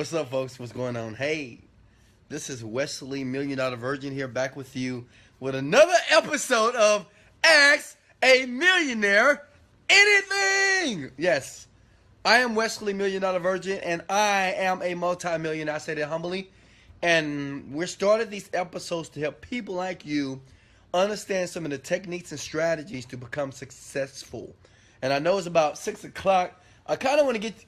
What's up, folks? What's going on? Hey, this is Wesley, Million Dollar Virgin here, back with you with another episode of Ask a Millionaire Anything. Yes, I am Wesley, Million Dollar Virgin, and I am a multi-millionaire. I say that humbly. And we started these episodes to help people like you understand some of the techniques and strategies to become successful. And I know it's about 6 o'clock. I kind of want to get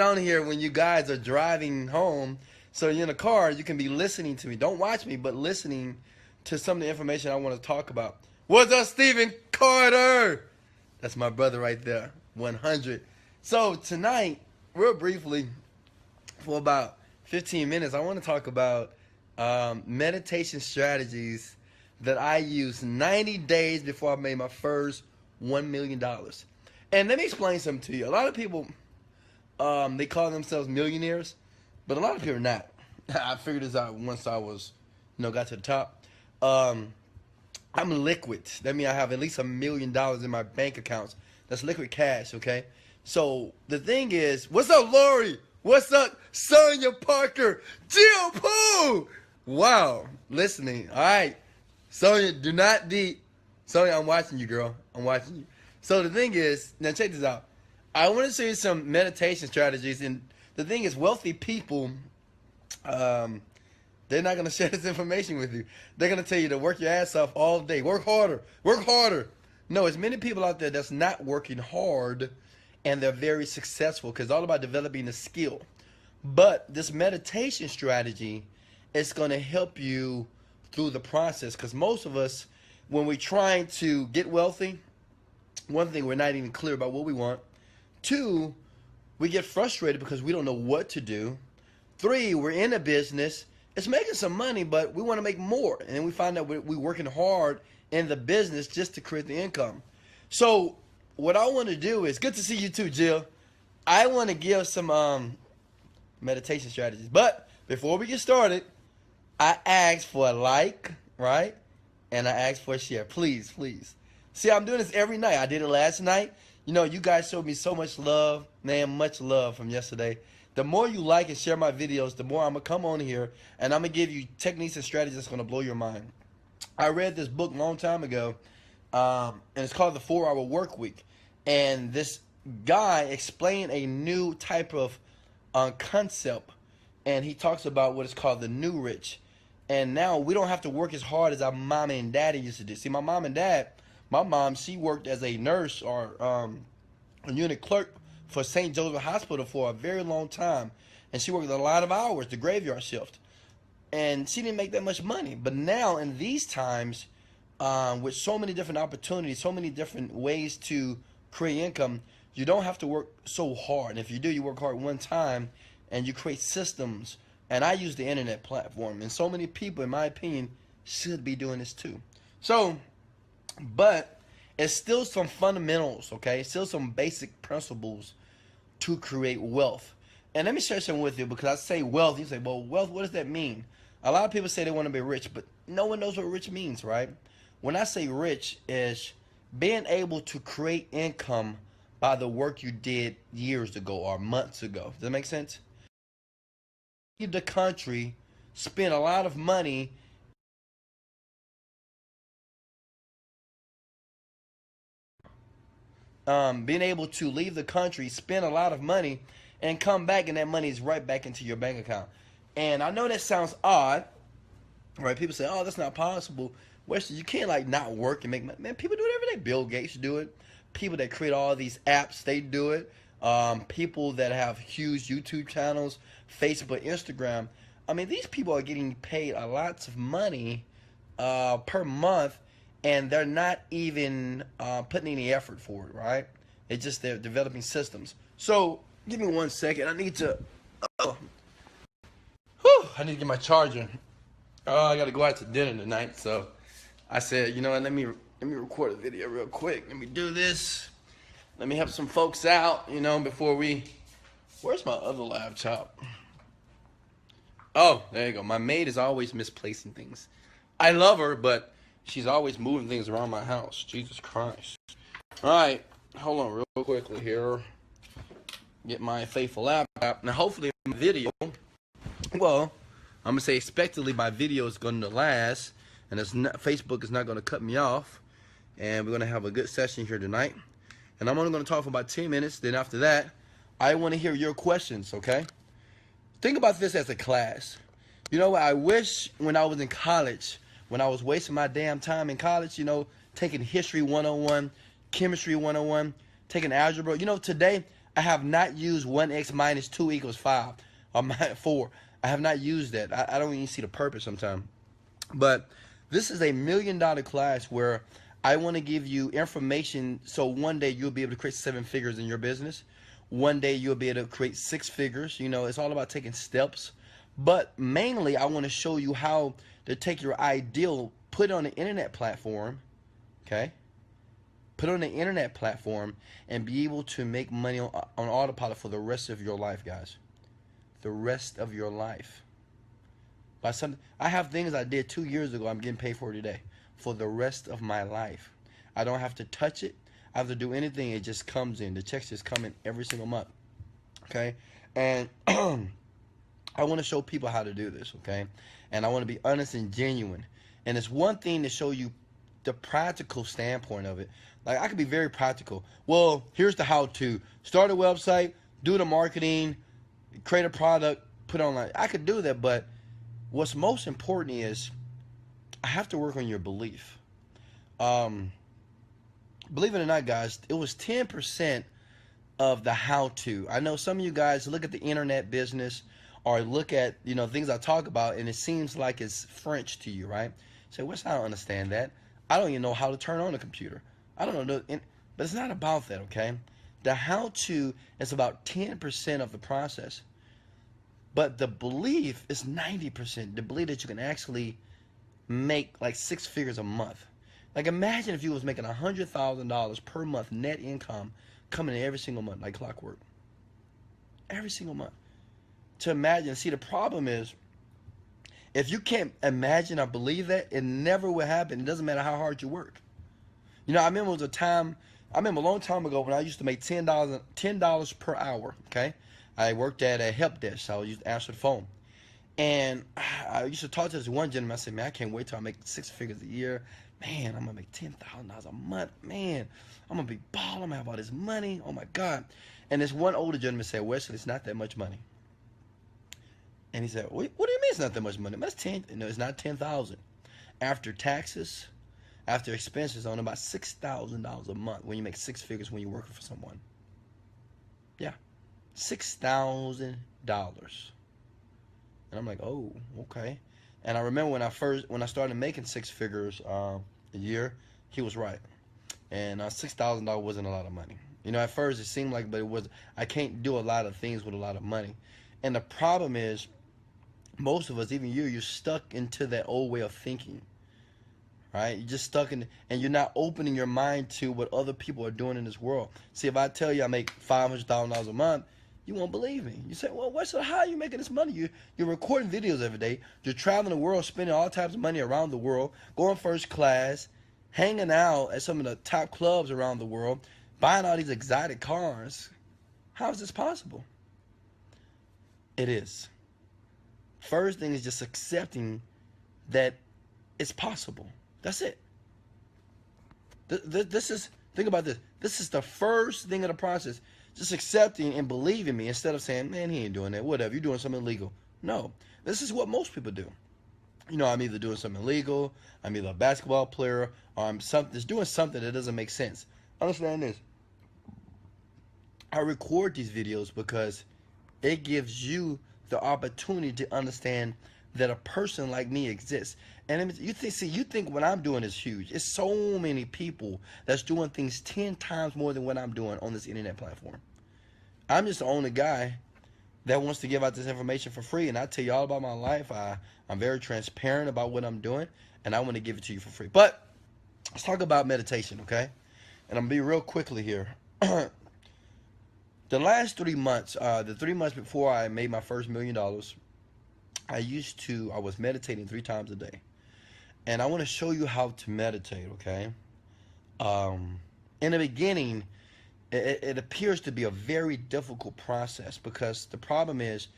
on here when you guys are driving home. So you're in a car, you can be listening to me. Don't watch me, but listening to some of the information I want to talk about. What's up, Stephen Carter? That's my brother right there, 100. So tonight, real briefly, for about 15 minutes, I want to talk about meditation strategies that I used 90 days before I made my first $1 million. And let me explain something to you. A lot of people, they call themselves millionaires, but a lot of people are not. I figured this out once I was, got to the top. I'm liquid. That means I have at least $1 million in my bank accounts. That's liquid cash, okay? So the thing is, what's up, Lori? What's up, Sonia Parker? Jill Pooh! Wow, listening. All right, Sonia, do not Sonia, I'm watching you, girl. I'm watching you. So the thing is, now check this out. I want to show you some meditation strategies, and the thing is, wealthy people, they're not going to share this information with you. They're going to tell you to work your ass off all day. Work harder. Work harder. No, there's many people out there that's not working hard, and they're very successful because it's all about developing a skill. But this meditation strategy is going to help you through the process, because most of us, when we're trying to get wealthy, one thing, we're not even clear about what we want. 2, we get frustrated because we don't know what to do. 3, we're in a business. It's making some money, but we want to make more. And then we find out we're working hard in the business just to create the income. So what I want to do is, good to see you too, Jill. I want to give some meditation strategies. But before we get started, I asked for a like, right? And I asked for a share. Please, please. See, I'm doing this every night. I did it last night. You guys showed me so much love. Man, much love from yesterday. The more you like and share my videos, the more I'm going to come on here and I'm going to give you techniques and strategies that's going to blow your mind. I read this book a long time ago, and it's called The 4-Hour Work Week. And this guy explained a new type of concept, and he talks about what is called the new rich. And now we don't have to work as hard as our mom and daddy used to do. See, my mom and dad, my mom, she worked as a nurse or a unit clerk for St. Joseph Hospital for a very long time. And she worked a lot of hours, the graveyard shift. And she didn't make that much money. But now in these times, with so many different opportunities, so many different ways to create income, you don't have to work so hard. And if you do, you work hard one time and you create systems. And I use the internet platform. And so many people, in my opinion, should be doing this too. So, but it's still some fundamentals, okay? Still some basic principles to create wealth. And let me share something with you, because I say wealth, you say, well, wealth, what does that mean? A lot of people say they want to be rich, but no one knows what rich means, right? When I say rich, is being able to create income by the work you did years ago or months ago. Does that make sense? Leave the country, spend a lot of money, being able to leave the country, spend a lot of money, and come back, and that money is right back into your bank account. And I know that sounds odd, right? People say, oh, that's not possible. Weston, you can't not work and make money. Man, people do it every day. Bill Gates do it. People that create all these apps, they do it. People that have huge YouTube channels, Facebook, Instagram. I mean, these people are getting paid a lots of money per month, and they're not even putting any effort for it, right? It's just they're developing systems. So give me 1 second. I need to I need to get my charger. I got to go out to dinner tonight, so I said, you know what, let me record a video real quick. Let me do this. Let me help some folks out, before we... Where's my other laptop? Oh, there you go. My maid is always misplacing things. I love her, but she's always moving things around my house. Jesus Christ. All right. Hold on real quickly here. Get my faithful laptop. Now, hopefully, my video Well, I'm gonna say expectedly my video is going to last, and it's not, Facebook is not going to cut me off, and we're going to have a good session here tonight. And I'm only going to talk for about 10 minutes. Then after that, I want to hear your questions. Okay? Think about this as a class. You know what? I wish when I was in college, when I was wasting my damn time in college, you know, taking history 101, chemistry 101, taking algebra. You know, today I have not used 1x minus 2 equals 5 or 4. I have not used that. I don't even see the purpose sometimes. But this is a $1 million class where I want to give you information so one day you'll be able to create 7 figures in your business. One day you'll be able to create 6 figures. You know, it's all about taking steps. But mainly I want to show you how to take your ideal, put it on an internet platform, okay? Put it on an internet platform and be able to make money on autopilot for the rest of your life, guys. The rest of your life. By something, I have things I did 2 years ago I'm getting paid for today. For the rest of my life. I don't have to touch it. I have to do anything. It just comes in. The checks just come in every single month. Okay? And I want to show people how to do this, okay? And I want to be honest and genuine. And it's one thing to show you the practical standpoint of it. Like, I could be very practical. Well, here's the how-to. Start a website, do the marketing, create a product, put it online. I could do that, but what's most important is I have to work on your belief. Believe it or not, guys, it was 10% of the how-to. I know some of you guys look at the internet business or look at, you know, things I talk about, and it seems like it's French to you, right? Say, Wes, I don't understand that. I don't even know how to turn on a computer. I don't know. But it's not about that, okay? The how-to is about 10% of the process. But the belief is 90%. The belief that you can actually make like 6 figures a month. Like, imagine if you was making $100,000 per month net income coming in every single month like clockwork. Every single month. To imagine. See, the problem is if you can't imagine or believe that, it never will happen. It doesn't matter how hard you work. You know, I remember a long time ago when I used to make $10 per hour, okay? I worked at a help desk, so I used to answer the phone. And I used to talk to this one gentleman. I said, man, I can't wait till I make 6 figures a year. Man, I'm going to make $10,000 a month. Man, I'm going to be balling. I'm going to have all this money. Oh, my God. And this one older gentleman said, Wesley, it's not that much money. And he said, what do you mean it's not that much money? That's 10. No, it's not 10,000. After taxes, after expenses, on about $6,000 a month when you make 6 figures when you're working for someone. Yeah. $6,000. And I'm like, oh, okay. And I remember when I started making 6 figures a year, he was right. And $6,000 wasn't a lot of money. You know, at first it seemed like, but it was. I can't do a lot of things with a lot of money. And the problem is, most of us, even you're stuck into that old way of thinking. Right? You're just stuck in, and you're not opening your mind to what other people are doing in this world. See, if I tell you I make $500,000 a month, you won't believe me. You say, well, how are you making this money? You're recording videos every day. You're traveling the world, spending all types of money around the world, going first class, hanging out at some of the top clubs around the world, buying all these exotic cars. How is this possible? It is. First thing is just accepting that it's possible. That's it. Think about this. This is the first thing of the process. Just accepting and believing me instead of saying, man, he ain't doing that. Whatever, you're doing something illegal. No, this is what most people do. You know, I'm either doing something illegal, I'm either a basketball player, or I'm just doing something that doesn't make sense. Understand this. I record these videos because it gives you the opportunity to understand that a person like me exists. And you think what I'm doing is huge. It's so many people that's doing things 10 times more than what I'm doing on this internet platform. I'm just the only guy that wants to give out this information for free, and I tell you all about my life. I'm very transparent about what I'm doing, and I want to give it to you for free. But let's talk about meditation, okay? And I'm going to be real quickly here. The last 3 months, the 3 months before I made my first $1 million, I was meditating 3 times a day. And I want to show you how to meditate, okay? In the beginning, it appears to be a very difficult process because the problem is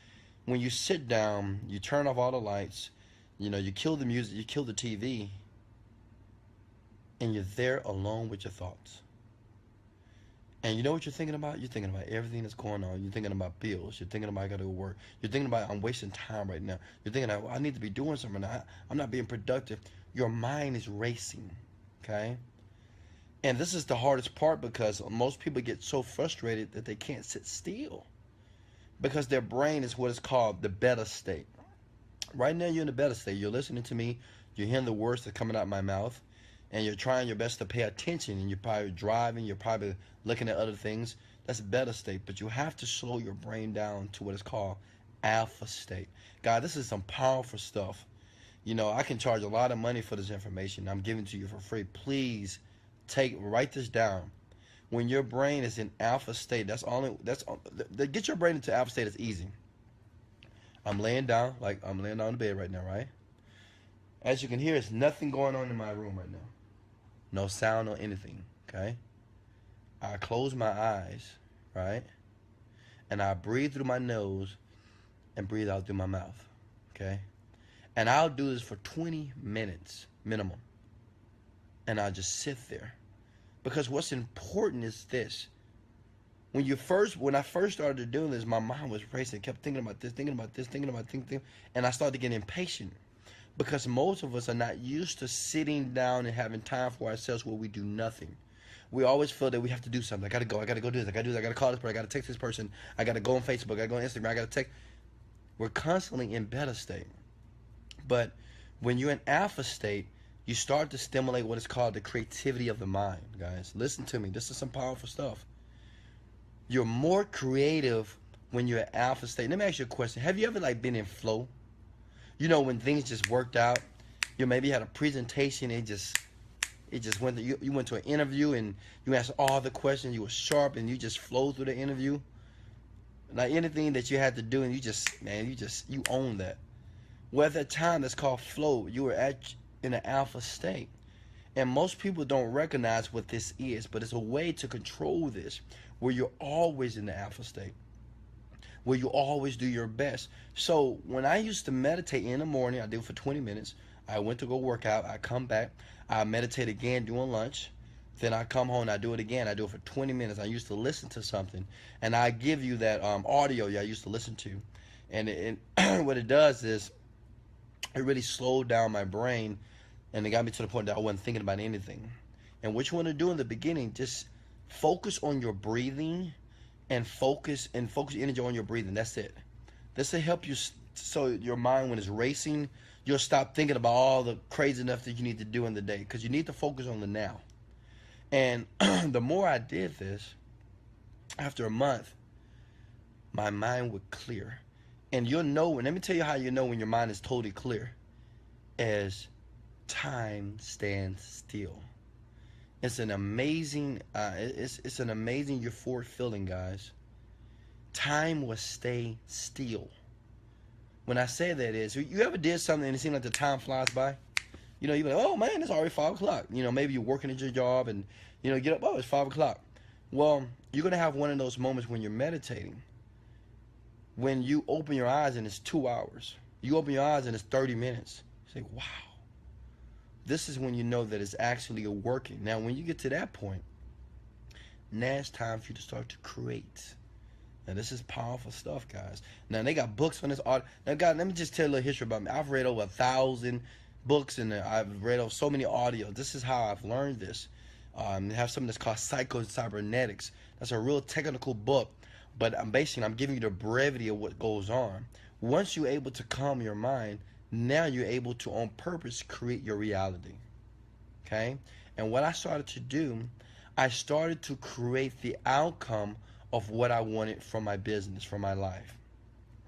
When you sit down, you turn off all the lights, you kill the music, you kill the TV, and you're there alone with your thoughts. And you know what you're thinking about? You're thinking about everything that's going on. You're thinking about bills. You're thinking about I got to go work. You're thinking about I'm wasting time right now. You're thinking well, I need to be doing something. I'm not being productive. Your mind is racing, okay? And this is the hardest part because most people get so frustrated that they can't sit still because their brain is what is called the beta state. Right now you're in the beta state. You're listening to me. You're hearing the words that are coming out of my mouth. And you're trying your best to pay attention, and you're probably driving, you're probably looking at other things. That's beta state, but you have to slow your brain down to what is called alpha state. God, this is some powerful stuff. I can charge a lot of money for this information. I'm giving it to you for free. Please write this down. When your brain is in alpha state, get your brain into alpha state is easy. I'm laying down in the bed right now, right? As you can hear, there's nothing going on in my room right now. No sound or anything, okay? I close my eyes, right? And I breathe through my nose and breathe out through my mouth, okay? And I'll do this for 20 minutes minimum. And I'll just sit there. Because what's important is this. When I first started doing this, my mind was racing. I kept thinking about this, and I started to get impatient. Because most of us are not used to sitting down and having time for ourselves where we do nothing. We always feel that we have to do something. I gotta go do this, I gotta call this person, I gotta text this person, I gotta go on Facebook, I gotta go on Instagram, I gotta text. We're constantly in beta state. But when you're in alpha state, you start to stimulate what is called the creativity of the mind, guys. Listen to me, this is some powerful stuff. You're more creative when you're at alpha state. Let me ask you a question. Have you ever been in flow? When things just worked out, you maybe had a presentation, it just went. You went to an interview and you asked all the questions. You were sharp and you just flowed through the interview. Like anything that you had to do, and you own that. Well, at that time, that's called flow. You were in an alpha state, and most people don't recognize what this is. But it's a way to control this, where you're always in the alpha state, where you always do your best. So when I used to meditate in the morning, I do it for 20 minutes. I went to go work out. I come back. I meditate again during lunch. Then I come home and I do it again. I do it for 20 minutes. I used to listen to something. And I give you that audio I used to listen to. And what it does is it really slowed down my brain. And it got me to the point that I wasn't thinking about anything. And what you want to do in the beginning, just focus on your breathing. And focus your energy on your breathing. That's it. This will help you so your mind, when it's racing, you'll stop thinking about all the crazy stuff that you need to do in the day, because you need to focus on the now. And the more I did this, after a month, my mind would clear. And you'll know, and let me tell you how you know when your mind is totally clear, as time stands still. It's an amazing, it's an amazing euphoric feeling, guys. Time will stay still. When I say that is, you ever did something and it seemed like the time flies by? You're like, oh man, it's already 5 o'clock. Maybe you're working at your job and, get up, oh, it's 5 o'clock. Well, you're going to have one of those moments when you're meditating. When you open your eyes and it's 2 hours. You open your eyes and it's 30 minutes. You say, wow. This is when you know that it's actually working. Now, when you get to that point, now it's time for you to start to create. Now, this is powerful stuff, guys. Now, they got books on this art. Now, God, let me just tell you a little history about me. I've read over 1,000 books, and I've read over so many audios. This is how I've learned this. They have something that's called Psycho-Cybernetics. That's a real technical book, but I'm giving you the brevity of what goes on. Once you're able to calm your mind, now you're able to, on purpose, create your reality. Okay? And what I started to do, I started to create the outcome of what I wanted from my business, from my life.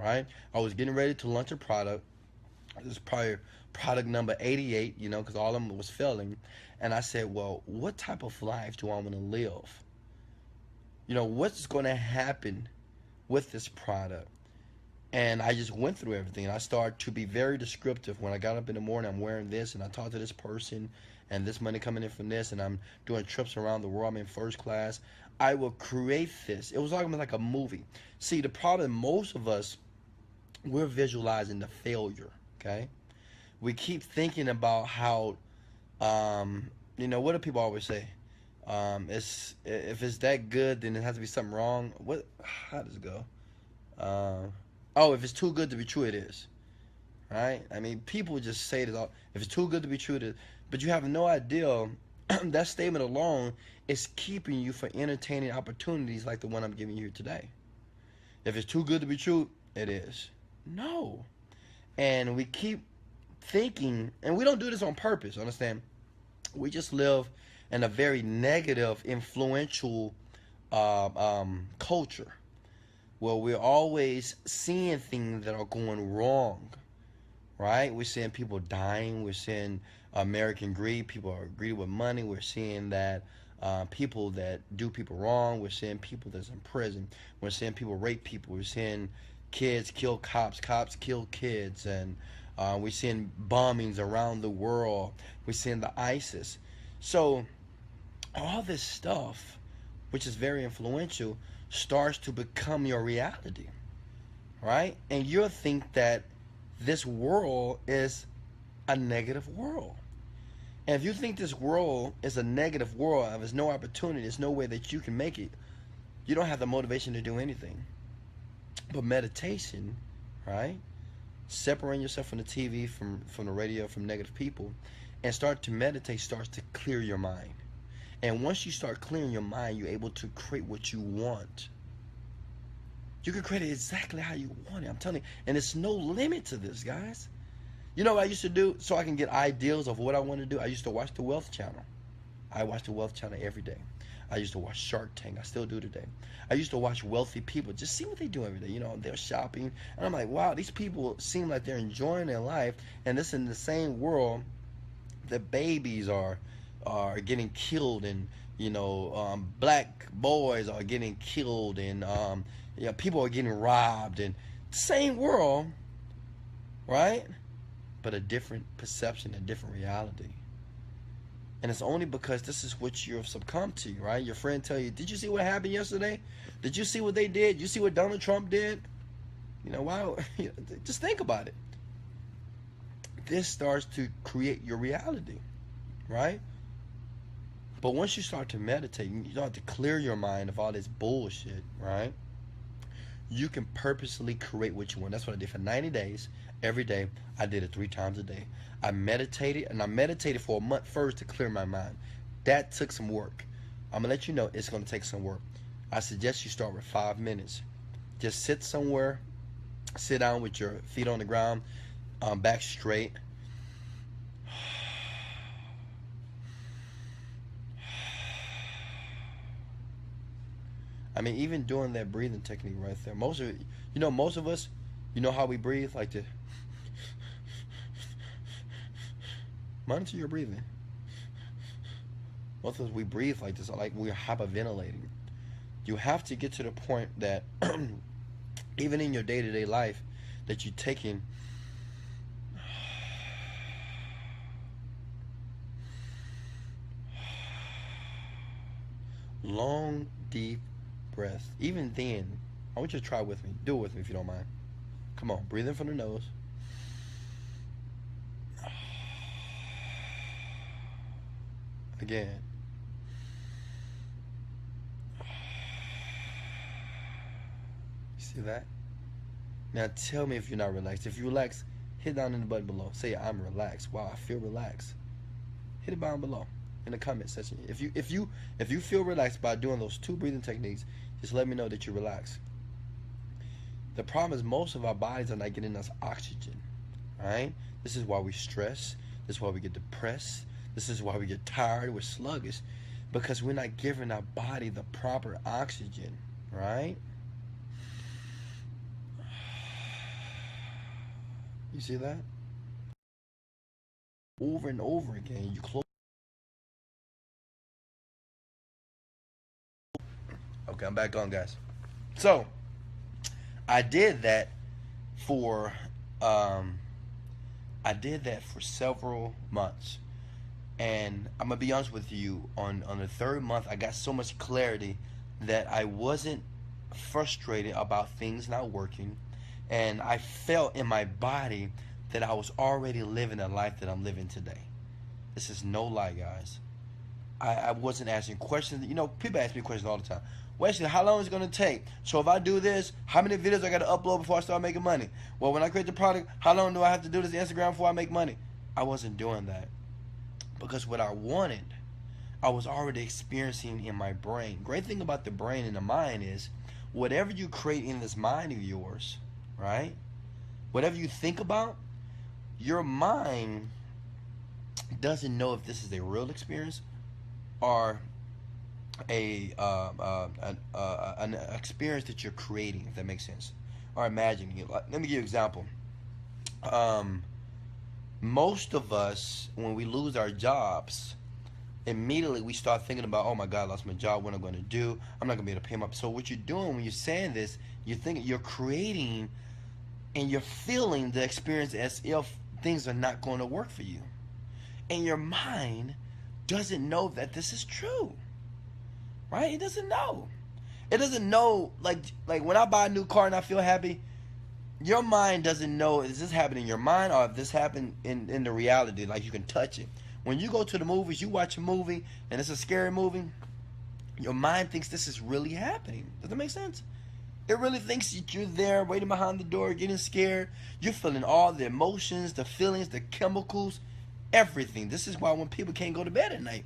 Right? I was getting ready to launch a product. This is probably product number 88, because all of them was failing. And I said, well, what type of life do I want to live? What's going to happen with this product? And I just went through everything, and I started to be very descriptive. When I got up in the morning, I'm wearing this, and I talked to this person, and this money coming in from this, and I'm doing trips around the world. I'm in first class. I will create this. It was like a movie. See, the problem, most of us we're visualizing the failure. Okay, we keep thinking about how, what do people always say? It's if it's that good, then it has to be something wrong. What? How does it go? Oh, if it's too good to be true, it is. Right? I mean, people just say this all. If it's too good to be true, it is. But you have no idea. That statement alone is keeping you from entertaining opportunities like the one I'm giving you today. If it's too good to be true, it is. No. And we keep thinking, and we don't do this on purpose, understand? We just live in a very negative, influential culture where we're always seeing things that are going wrong, right? We're seeing people dying. We're seeing American greed. People are greedy with money. We're seeing that people that do people wrong. We're seeing people that's in prison. We're seeing people rape people. We're seeing kids kill cops. Cops kill kids. And we're seeing bombings around the world. We're seeing the ISIS. So all this stuff, which is very influential, starts to become your reality, right? And you'll think that this world is a negative world. And if you think this world is a negative world, and there's no opportunity, there's no way that you can make it, you don't have the motivation to do anything. But meditation, right? Separating yourself from the TV, from the radio, from negative people, and start to meditate starts to clear your mind. And once you start clearing your mind, you're able to create what you want. You can create it exactly how you want it. I'm telling you. And there's no limit to this, guys. You know what I used to do so I can get ideas of what I want to do? I used to watch the Wealth Channel. I watch the Wealth Channel every day. I used to watch Shark Tank. I still do today. I used to watch wealthy people. Just see what they do every day. You know, they're shopping. And I'm like, wow, these people seem like they're enjoying their life. And this in the same world, the babies are getting killed, and black boys are getting killed, and people are getting robbed, and same world, right? But a different perception, a different reality. And it's only because this is what you've succumbed to, right? Your friend tell you, did you see what happened yesterday? Did you see what they did? You see what Donald Trump did? Why? Just think about it. This starts to create your reality, right? But once you start to meditate, you start to clear your mind of all this bullshit, right? You can purposely create what you want. That's what I did for 90 days. Every day, I did it 3 times a day. I meditated, and I meditated for a month first to clear my mind. That took some work. I'm going to let you know it's going to take some work. I suggest you start with 5 minutes. Just sit somewhere, sit down with your feet on the ground, back straight. I mean, even doing that breathing technique right there. Most of us, you know how we breathe? Like this. Monitor your breathing. Most of us, we breathe like this, like we're hyperventilating. You have to get to the point that even in your day-to-day life, that you're taking long, deep breath. Even then, I want you to try with me. Do it with me if you don't mind. Come on, breathe in from the nose. Again. You see that? Now tell me if you're not relaxed. If you relax, hit down in the button below. Say I'm relaxed. Wow, I feel relaxed. Hit it down below in the comment section. If you feel relaxed by doing those 2 breathing techniques, just let me know that you're relaxed. The problem is most of our bodies are not getting enough oxygen, right? This is why we stress. This is why we get depressed. This is why we get tired. We're sluggish, because we're not giving our body the proper oxygen, right? You see that? Over and over again, you close. Okay, I'm back on, guys. So I did that for several months, and I'm gonna be honest with you. On the 3rd month, I got so much clarity that I wasn't frustrated about things not working. And I felt in my body that I was already living a life that I'm living today. This is no lie, guys. I wasn't asking questions. You know, people ask me questions all the time. Wesley, how long is it going to take? So if I do this, how many videos I got to upload before I start making money? Well, when I create the product, how long do I have to do this Instagram before I make money? I wasn't doing that. Because what I wanted, I was already experiencing in my brain. Great thing about the brain and the mind is whatever you create in this mind of yours, right? Whatever you think about, your mind doesn't know if this is a real experience or an experience that you're creating, if that makes sense, or imagining it. Let me give you an example. Most of us, when we lose our jobs, immediately we start thinking about, oh my God, I lost my job. What am I going to do? I'm not going to be able to pay my. So what you're doing when you're saying this, you're thinking, you're creating, and you're feeling the experience as if things are not going to work for you, and your mind doesn't know that this is true, right? It doesn't know. It doesn't know, like when I buy a new car and I feel happy, your mind doesn't know, is this happening in your mind or if this happened in the reality, like you can touch it. When you go to the movies, you watch a movie and it's a scary movie, your mind thinks this is really happening. Does that make sense? It really thinks that you're there waiting behind the door, getting scared. You're feeling all the emotions, the feelings, the chemicals, everything. This is why when people can't go to bed at night,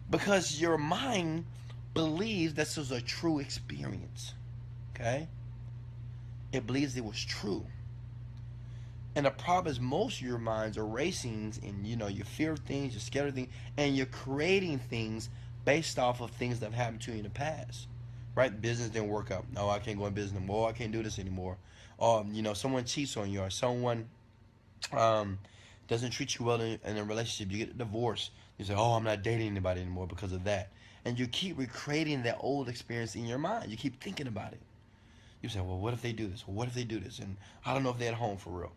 because your mind believes this is a true experience. Okay? It believes it was true. And the problem is most of your minds are racing, and you know, you fear things, you're scared of things, and you're creating things based off of things that have happened to you in the past. Right? Business didn't work out. No, I can't go in business anymore. I can't do this anymore. Or, you know, someone cheats on you, or someone doesn't treat you well in a relationship. You get a divorce. You say, oh, I'm not dating anybody anymore because of that. And you keep recreating that old experience in your mind. You keep thinking about it. You say, well, what if they do this? Well, what if they do this? And I don't know if they're at home for real.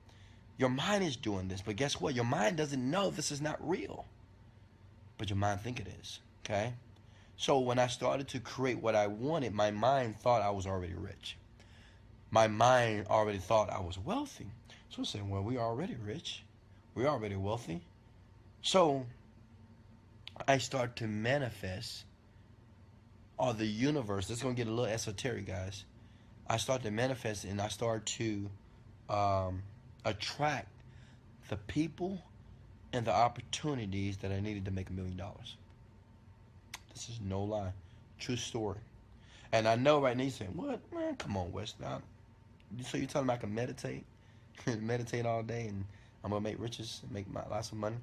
Your mind is doing this, but guess what? Your mind doesn't know this is not real. But your mind think it is, okay? So when I started to create what I wanted, my mind thought I was already rich. My mind already thought I was wealthy. So I said, well, we're already rich. We're already wealthy. So I start to manifest, or the universe, this is going to get a little esoteric, guys. I start to manifest and I start to attract the people and the opportunities that I needed to make $1 million. This is no lie. True story. And I know right now you're saying, what? Man, come on, Wes. So you're telling me I can meditate? Meditate all day and I'm going to make riches and make lots of money?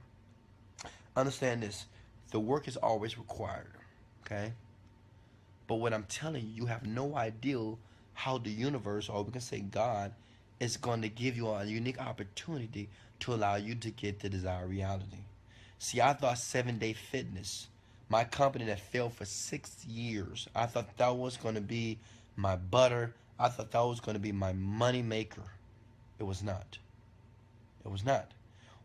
Understand this. The work is always required. Okay? But what I'm telling you, you have no idea how the universe, or we can say God, is going to give you a unique opportunity to allow you to get the desired reality. See, I thought 7-Day Fitness, my company that failed for 6 years, I thought that was going to be my butter. I thought that was going to be my money maker. It was not. It was not.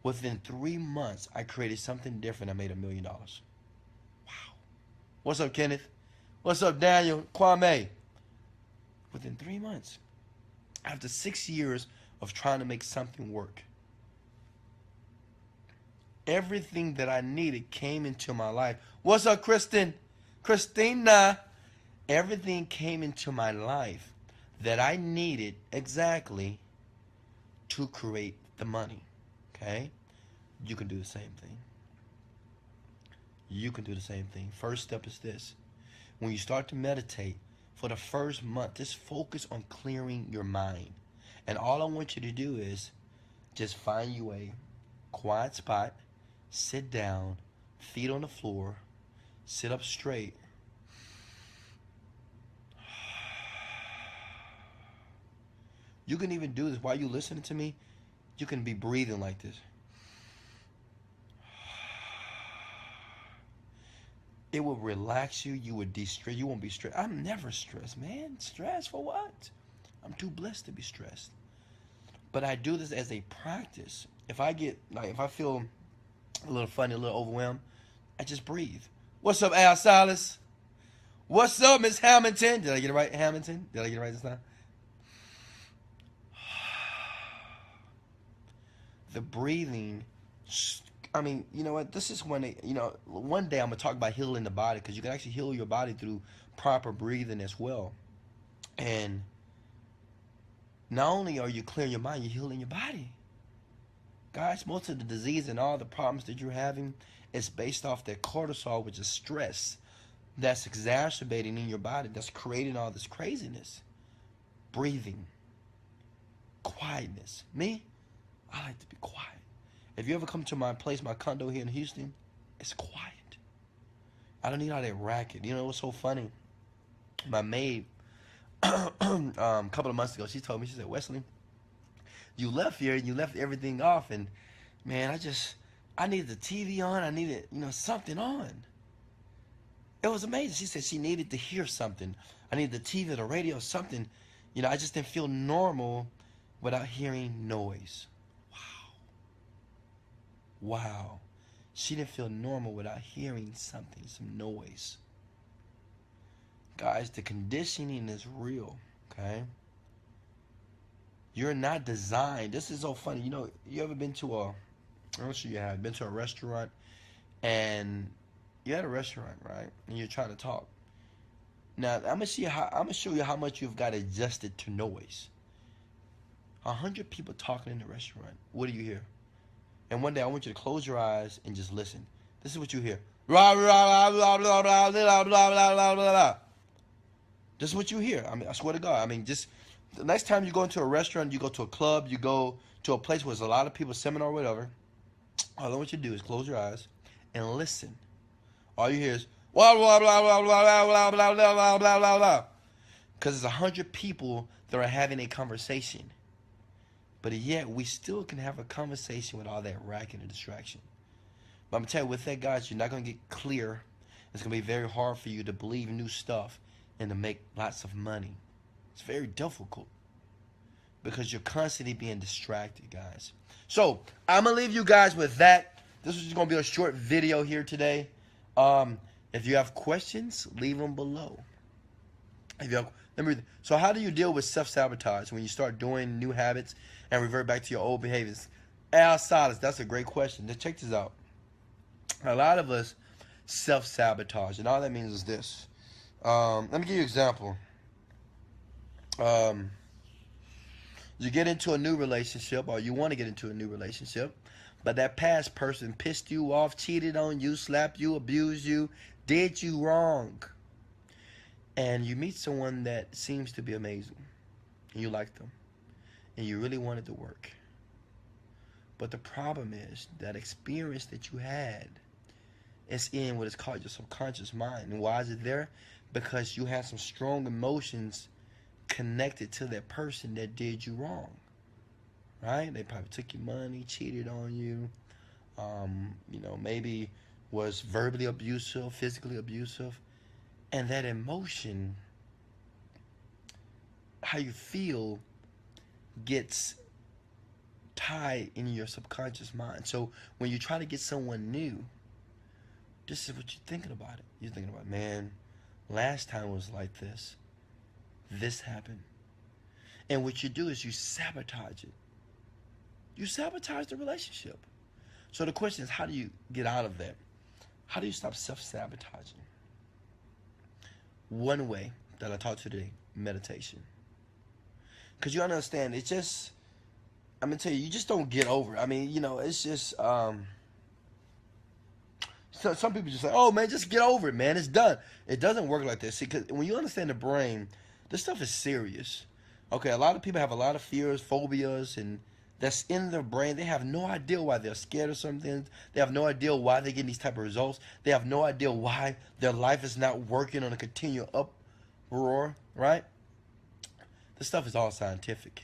Within 3 months, I created something different. I made $1 million. Wow. What's up, Kenneth? What's up, Daniel? Kwame? Within 3 months, after 6 years of trying to make something work, everything that I needed came into my life. What's up, Kristen? Christina? Everything came into my life that I needed exactly to create the money. Okay? You can do the same thing. You can do the same thing. First step is this. When you start to meditate, for the first month, just focus on clearing your mind. And all I want you to do is just find you a quiet spot, sit down, feet on the floor, sit up straight. You can even do this while you're listening to me. You can be breathing like this. It will relax you. You would de-stress. You won't be stressed. I'm never stressed, man. Stressed for what? I'm too blessed to be stressed. But I do this as a practice. If I feel a little funny, a little overwhelmed, I just breathe. What's up, Al Silas? What's up, Miss Hamilton? Did I get it right, Hamilton? Did I get it right this time? the breathing. I mean, you know what? This is when one day I'm gonna talk about healing the body, because you can actually heal your body through proper breathing as well. And not only are you clearing your mind, you're healing your body. Guys, most of the disease and all the problems that you're having is based off that cortisol, which is stress, that's exacerbating in your body, that's creating all this craziness. Breathing, quietness. Me, I like to be quiet. If you ever come to my place, my condo here in Houston, it's quiet. I don't need all that racket. You know what's so funny? My maid, a couple of months ago, she told me, she said, Wesley, you left here and you left everything off, and man, I needed the TV on, I needed, something on. It was amazing. She said she needed to hear something. I needed the TV, the radio, something. I just didn't feel normal without hearing noise. Wow. She didn't feel normal without hearing something, some noise. Guys, the conditioning is real, okay? You're not designed. This is so funny. You ever been to I'm sure you have, been to a restaurant, and you're at a restaurant, right? And you're trying to talk. Now, I'm gonna show you how much you've got adjusted to noise. 100 people talking in the restaurant. What do you hear? And one day I want you to close your eyes and just listen. This is what you hear. This is what you hear. I mean, I swear to God. I mean, just the next time you go into a restaurant, you go to a club, you go to a place where there's a lot of people, seminar or whatever, all I want you to do is close your eyes and listen. All you hear is blah blah blah blah blah blah blah blah blah blah blah. Because there's 100 people that are having a conversation. But yet we still can have a conversation with all that racket and distraction. But I'm gonna tell you, with that, guys, you're not gonna get clear. It's gonna be very hard for you to believe new stuff and to make lots of money. It's very difficult because you're constantly being distracted, guys. So I'm gonna leave you guys with that. This is just gonna be a short video here today. If you have questions, leave them below. So how do you deal with self-sabotage when you start doing new habits and revert back to your old behaviors? Al Salas, that's a great question. Now check this out. A lot of us self-sabotage, and all that means is this. Let me give you an example. You get into a new relationship, or you want to get into a new relationship, but that past person pissed you off, cheated on you, slapped you, abused you, did you wrong. And you meet someone that seems to be amazing, and you like them, and you really want it to work. But the problem is that experience that you had is in what is called your subconscious mind. And why is it there? Because you had some strong emotions connected to that person that did you wrong, right? They probably took your money, cheated on you, maybe was verbally abusive, physically abusive. And that emotion, how you feel, gets tied in your subconscious mind. So when you try to get someone new, this is what you're thinking about it. You're thinking about, man, last time was like this. This happened. And what you do is you sabotage it. You sabotage the relationship. So the question is, how do you get out of that? How do you stop self-sabotaging? One way that I taught you today, meditation. Because you understand, it's just, I'm going to tell you, you just don't get over it. I mean, it's just, so some people just say, oh, man, just get over it, man. It's done. It doesn't work like this. See, because when you understand the brain, this stuff is serious. Okay, a lot of people have a lot of fears, phobias, and that's in their brain. They have no idea why they're scared of something. They have no idea why they're getting these type of results. They have no idea why their life is not working on a continual uproar, right? This stuff is all scientific.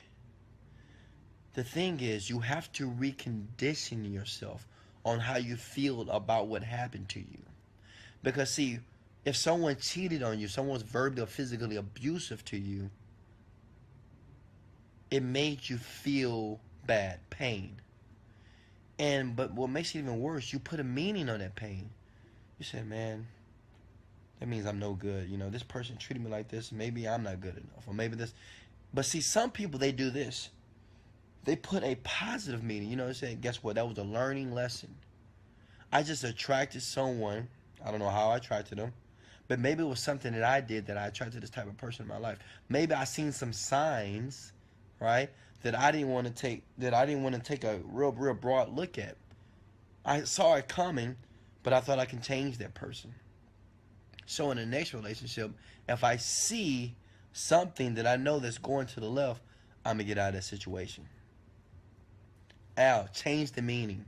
The thing is, you have to recondition yourself on how you feel about what happened to you. Because, see, if someone cheated on you, someone was verbally or physically abusive to you, it made you feel bad, pain. But what makes it even worse, you put a meaning on that pain. You say, man, that means I'm no good. This person treated me like this. Maybe I'm not good enough. Or maybe this. But see, some people, they do this. they put a positive meaning. You know what I'm saying? Guess what? That was a learning lesson. I just attracted someone. I don't know how I attracted them, but maybe it was something that I did that I attracted this type of person in my life. Maybe I seen some signs, right, that I didn't want to take. That I didn't want to take a real broad look at. I saw it coming, but I thought I can change that person. So in the next relationship, if I see something that I know that's going to the left, I'm gonna get out of that situation. Al, change the meaning.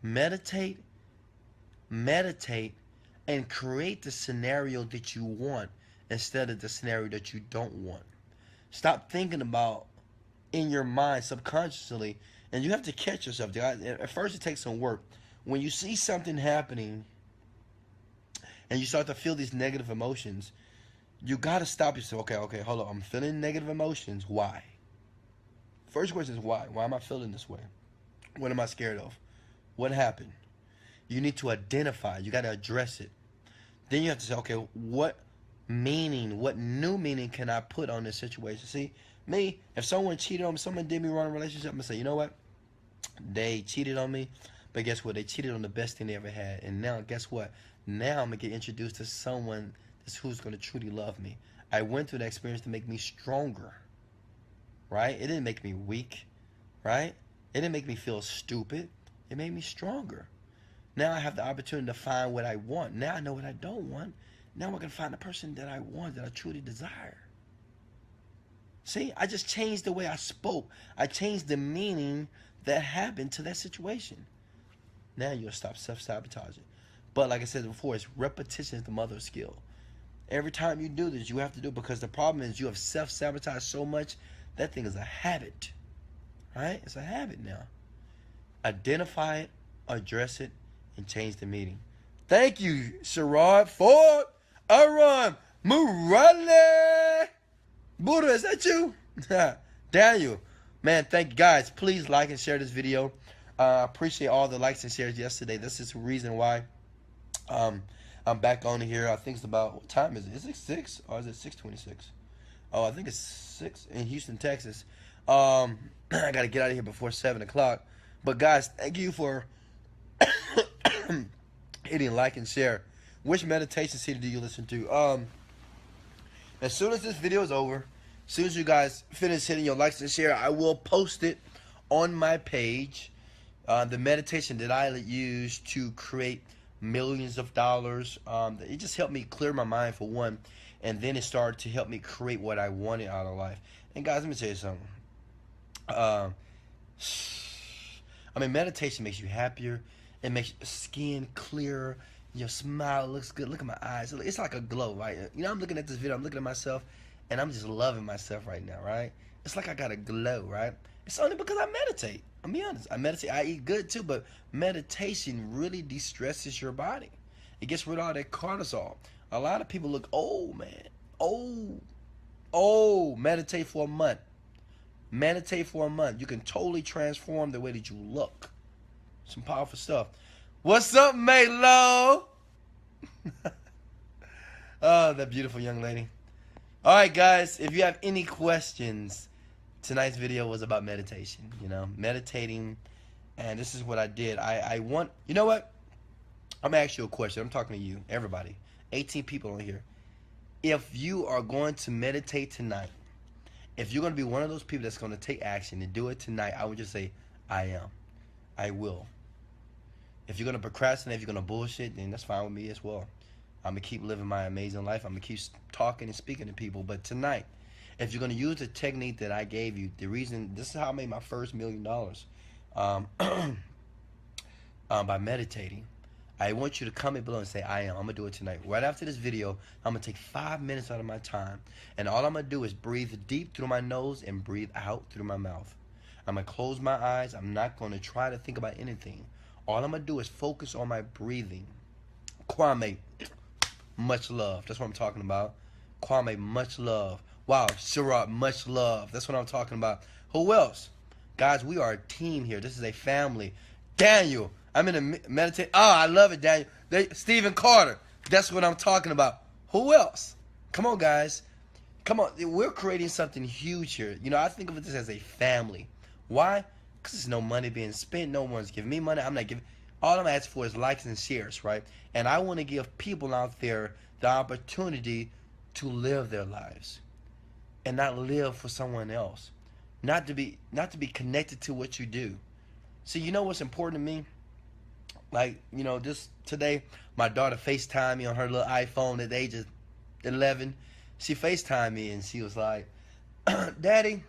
Meditate, and create the scenario that you want instead of the scenario that you don't want. Stop thinking about in your mind subconsciously, and you have to catch yourself. At first, it takes some work. When you see something happening and you start to feel these negative emotions, you got to stop yourself. Okay, hold on. I'm feeling negative emotions. Why? First question is why? Why am I feeling this way? What am I scared of? What happened? You need to identify. You got to address it. Then you have to say, okay, what meaning, what new meaning can I put on this situation? See, me, if someone cheated on me, someone did me wrong in a relationship, I'm going to say, you know what? They cheated on me, but guess what? They cheated on the best thing they ever had. And now, guess what? Now I'm going to get introduced to someone who's going to truly love me. I went through that experience to make me stronger, right? It didn't make me weak, right? It didn't make me feel stupid. It made me stronger. Now I have the opportunity to find what I want. Now I know what I don't want. Now I'm going to find the person that I want, that I truly desire. See, I just changed the way I spoke. I changed the meaning that happened to that situation. Now you'll stop self-sabotaging. But like I said before, it's repetition is the mother of skill. Every time you do this, you have to do it, because the problem is you have self-sabotaged so much, that thing is a habit. Right? It's a habit now. Identify it, address it, and change the meaning. Thank you, Sherrod Ford, Aaron Murali. Buddha, is that you? Daniel. Man, thank you. Guys, please like and share this video. I appreciate all the likes and shares yesterday. This is the reason why I'm back on here. I think it's about, what time is it? Is it 6 or is it 6:26? Oh, I think it's 6 in Houston, Texas. I got to get out of here before 7 o'clock. But guys, thank you for hitting like and share. Which meditation CD do you listen to? As soon as this video is over, as soon as you guys finish hitting your likes and share, I will post it on my page. The meditation that I use to create millions of dollars. It just helped me clear my mind, for one, and then it started to help me create what I wanted out of life. And guys, let me tell you something. I mean, meditation makes you happier. It makes your skin clearer. Your smile looks good. Look at my eyes. It's like a glow, right? You know, I'm looking at this video. I'm looking at myself, and I'm just loving myself right now, right? It's like I got a glow, right? It's only because I meditate. I'll be honest. I meditate. I eat good too, but meditation really de-stresses your body. It gets rid of all that cortisol. A lot of people look old, man. Old. Meditate for a month. Meditate for a month. You can totally transform the way that you look. Some powerful stuff. What's up, Maylo? Oh, that beautiful young lady. All right, guys. If you have any questions, tonight's video was about meditation. You know, meditating. And this is what I did. I want, you know what? I'm going to ask you a question. I'm talking to you, everybody. 18 people on here. If you are going to meditate tonight, if you're going to be one of those people that's going to take action and do it tonight, I would just say, I am. I will. If you're going to procrastinate, if you're going to bullshit, then that's fine with me as well. I'm going to keep living my amazing life. I'm going to keep talking and speaking to people. But tonight, if you're going to use the technique that I gave you, the reason, this is how I made my first $1 million, by meditating. I want you to comment below and say, I am. I'm going to do it tonight. Right after this video, I'm going to take 5 minutes out of my time. And all I'm going to do is breathe deep through my nose and breathe out through my mouth. I'm going to close my eyes. I'm not going to try to think about anything. All I'm going to do is focus on my breathing. Kwame, much love. That's what I'm talking about. Kwame, much love. Wow, Sherrod, much love. That's what I'm talking about. Who else? Guys, we are a team here. This is a family. Daniel, I'm in a meditate. Oh, I love it, Daniel. Stephen Carter. That's what I'm talking about. Who else? Come on, guys. Come on. We're creating something huge here. You know, I think of this as a family. Why? Because there's no money being spent. No one's giving me money. I'm not giving. All I'm asking for is likes and shares, right? And I want to give people out there the opportunity to live their lives and not live for someone else. Not to be connected to what you do. See, you know what's important to me? Like, just today, my daughter FaceTimed me on her little iPhone at the age of 11. She FaceTimed me and she was like, Daddy,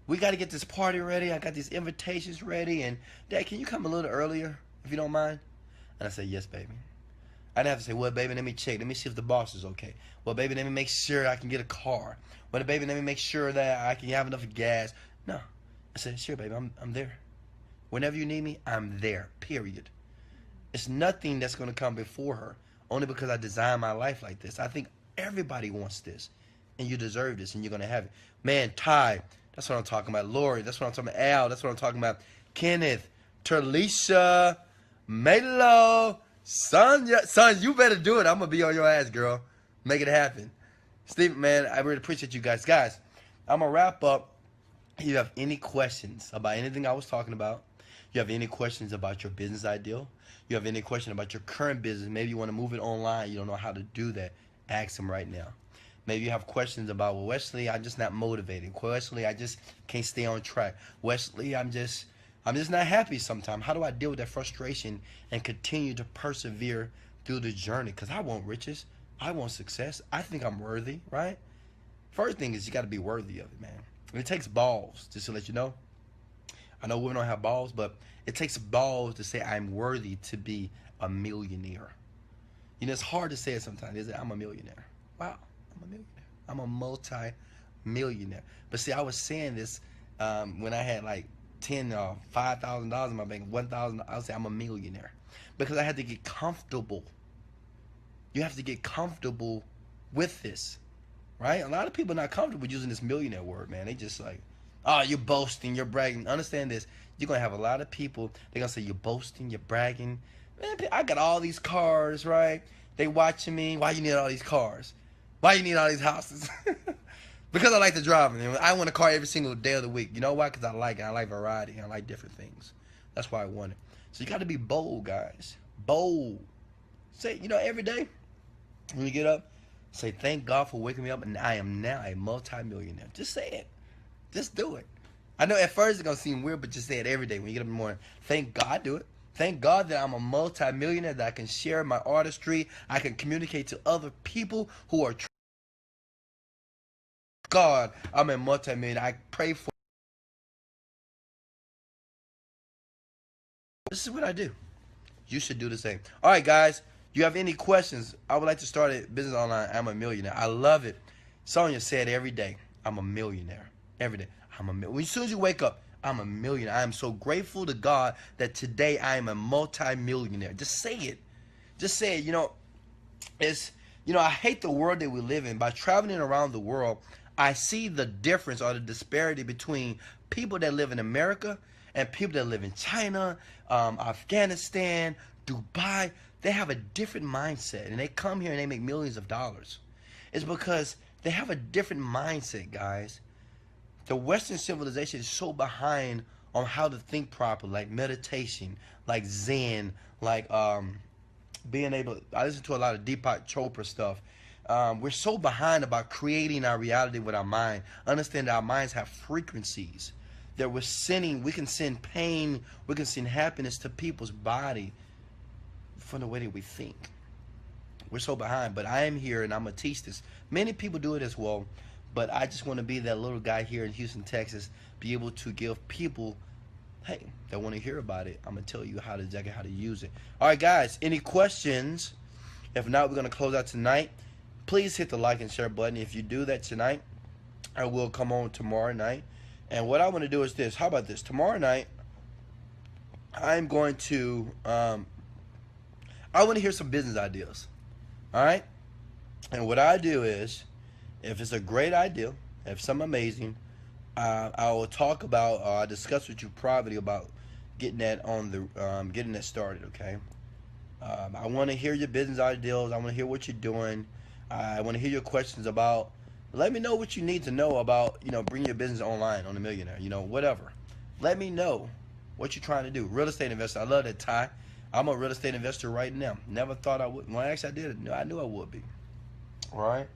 we got to get this party ready. I got these invitations ready. And, Dad, can you come a little earlier, if you don't mind? And I said, yes, baby. I didn't have to say, well, baby, let me check. Let me see if the boss is okay. Well, baby, let me make sure I can get a car. Well, baby, let me make sure that I can have enough gas. No. I said, sure, baby, I'm there. Whenever you need me, I'm there, period. It's nothing that's going to come before her, only because I designed my life like this. I think everybody wants this, and you deserve this, and you're going to have it. Man, Ty, that's what I'm talking about. Lori, that's what I'm talking about. Al, that's what I'm talking about. Kenneth, Terlisha, Melo, son, you better do it. I'm going to be on your ass, girl. Make it happen. Steve, man, I really appreciate you guys. Guys, I'm going to wrap up. If you have any questions about anything I was talking about, you have any questions about your business idea, you have any question about your current business, maybe you want to move it online, you don't know how to do that, ask them right now. Maybe you have questions about, well, Wesley, I'm just not motivated. Wesley, I just can't stay on track. Wesley, I'm just not happy sometimes. How do I deal with that frustration and continue to persevere through the journey? Because I want riches. I want success. I think I'm worthy, right? First thing is you got to be worthy of it, man. It takes balls, just to let you know. I know women don't have balls, but it takes balls to say I'm worthy to be a millionaire. It's hard to say it sometimes. Is it? I'm a millionaire. Wow, I'm a millionaire. I'm a multi-millionaire. But see, I was saying this when I had like $5,000 in my bank, $1,000. I would say I'm a millionaire because I had to get comfortable. You have to get comfortable with this, right? A lot of people are not comfortable using this millionaire word, man. They just like, oh, you're boasting, you're bragging. Understand this. You're going to have a lot of people, they're going to say you're boasting, you're bragging. Man, I got all these cars, right? They watching me. Why you need all these cars? Why you need all these houses? Because I like to drive them. I want a car every single day of the week. You know why? Because I like it. I like variety. I like different things. That's why I want it. So you got to be bold, guys. Bold. Say, every day when you get up, say, thank God for waking me up, and I am now a multi-millionaire. Just say it. Just do it. I know at first it's going to seem weird, but just say it every day when you get up in the morning. Thank God, do it. Thank God that I'm a multi-millionaire, that I can share my artistry. I can communicate to other people who are God, I'm a multi-millionaire. I pray for. This is what I do. You should do the same. All right, guys. You have any questions? I would like to start a business online. I'm a millionaire. I love it. Sonia said every day, I'm a millionaire. Every day, I'm a millionaire. As soon as you wake up, I'm a millionaire. I am so grateful to God that today I am a multi-millionaire. Just say it. Just say it. I hate the world that we live in. By traveling around the world, I see the difference or the disparity between people that live in America and people that live in China, Afghanistan, Dubai. They have a different mindset, and they come here and they make millions of dollars. It's because they have a different mindset, guys. The Western civilization is so behind on how to think properly, like meditation, like Zen, like being able. I listen to a lot of Deepak Chopra stuff. We're so behind about creating our reality with our mind. Understand that our minds have frequencies. That we can send pain, we can send happiness to people's body from the way that we think. We're so behind, but I am here and I'm going to teach this. Many people do it as well, but I just want to be that little guy here in Houston, Texas, be able to give people, hey, that want to hear about it. I'm going to tell you exactly how to use it. All right, guys, any questions? If not, we're going to close out tonight. Please hit the like and share button. If you do that tonight, I will come on tomorrow night. And what I want to do is this. How about this? Tomorrow night, I'm going to, I want to hear some business ideas. All right? And what I do is, if it's a great idea, if something amazing, I will talk about, discuss with you privately about getting that on the, getting that started, okay? I want to hear your business ideas. I want to hear what you're doing. I want to hear your questions about Let me know what you need to know about, bringing your business online on the Millionaire, whatever. Let me know what you're trying to do. Real estate investor. I love that, Ty. I'm a real estate investor right now. Never thought I would. When actually I did it, I knew I would be. All right?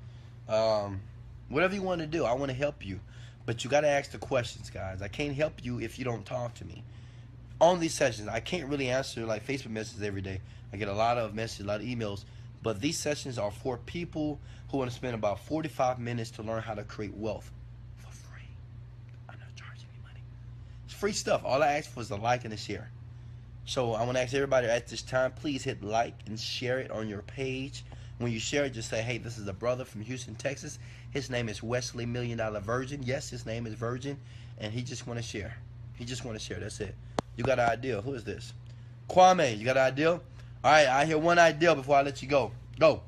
Whatever you want to do, I want to help you. But you got to ask the questions, guys. I can't help you if you don't talk to me. On these sessions, I can't really answer like Facebook messages every day. I get a lot of messages, a lot of emails. But these sessions are for people who want to spend about 45 minutes to learn how to create wealth for free. I'm not charging you money. It's free stuff. All I asked for is a like and a share. So I want to ask everybody at this time, please hit like and share it on your page. When you share it, just say, hey, this is a brother from Houston, Texas. His name is Wesley $1 Million Virgin. Yes, his name is Virgin, and he just want to share. He just want to share. That's it. You got an idea. Who is this? Kwame, you got an idea? All right, I hear one idea before I let you go. Go.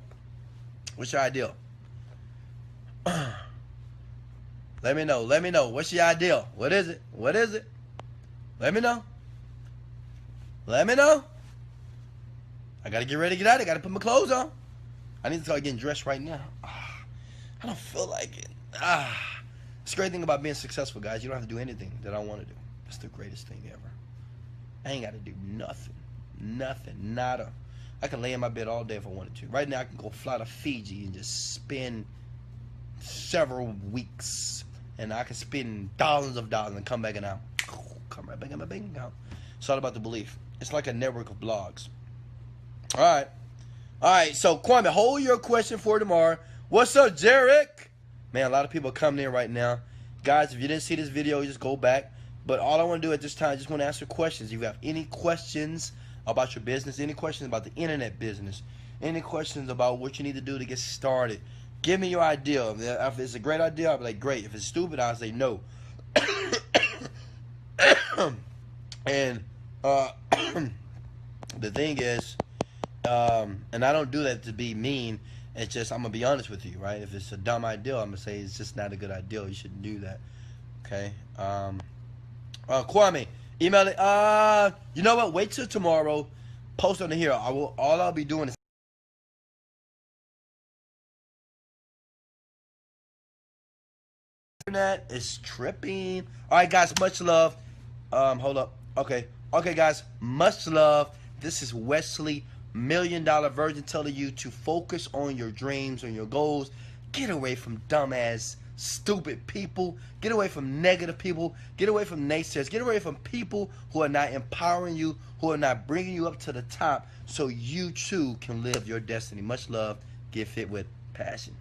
What's your idea? Let me know. Let me know. What's your idea? What is it? What is it? Let me know. Let me know. I got to get ready to get out. I got to put my clothes on. I need to start getting dressed right now. I don't feel like it. It's a great thing about being successful, guys. You don't have to do anything that I want to do. It's the greatest thing ever. I ain't got to do nothing. Nothing. Nada. I can lay in my bed all day if I wanted to. Right now, I can go fly to Fiji and just spend several weeks. And I can spend thousands of dollars and come back and out. Come right back in my bank account. It's all about the belief. It's like a network of blogs. All right. All right. So, Kwame, hold your question for tomorrow. What's up, Jarek? Man, a lot of people are coming in right now. Guys, if you didn't see this video, just go back. But all I want to do at this time, I just want to answer questions. If you have any questions about your business, any questions about the internet business, any questions about what you need to do to get started, give me your idea. If it's a great idea, I'll be like, great. If it's stupid, I'll say no. And the thing is, and I don't do that to be mean. It's just, I'm going to be honest with you, right? If it's a dumb idea, I'm going to say it's just not a good idea. You shouldn't do that. Okay? Kwame, email it. You know what? Wait till tomorrow. Post on here. All I'll be doing is internet is tripping. All right, guys. Much love. Hold up. Okay, guys. Much love. This is Wesley, $1 Million Virgin, telling you to focus on your dreams, on your goals. Get away from dumbass, stupid people. Get away from negative people. Get away from naysayers. Get away from people who are not empowering you, who are not bringing you up to the top so you too can live your destiny. Much love. Get fit with passion.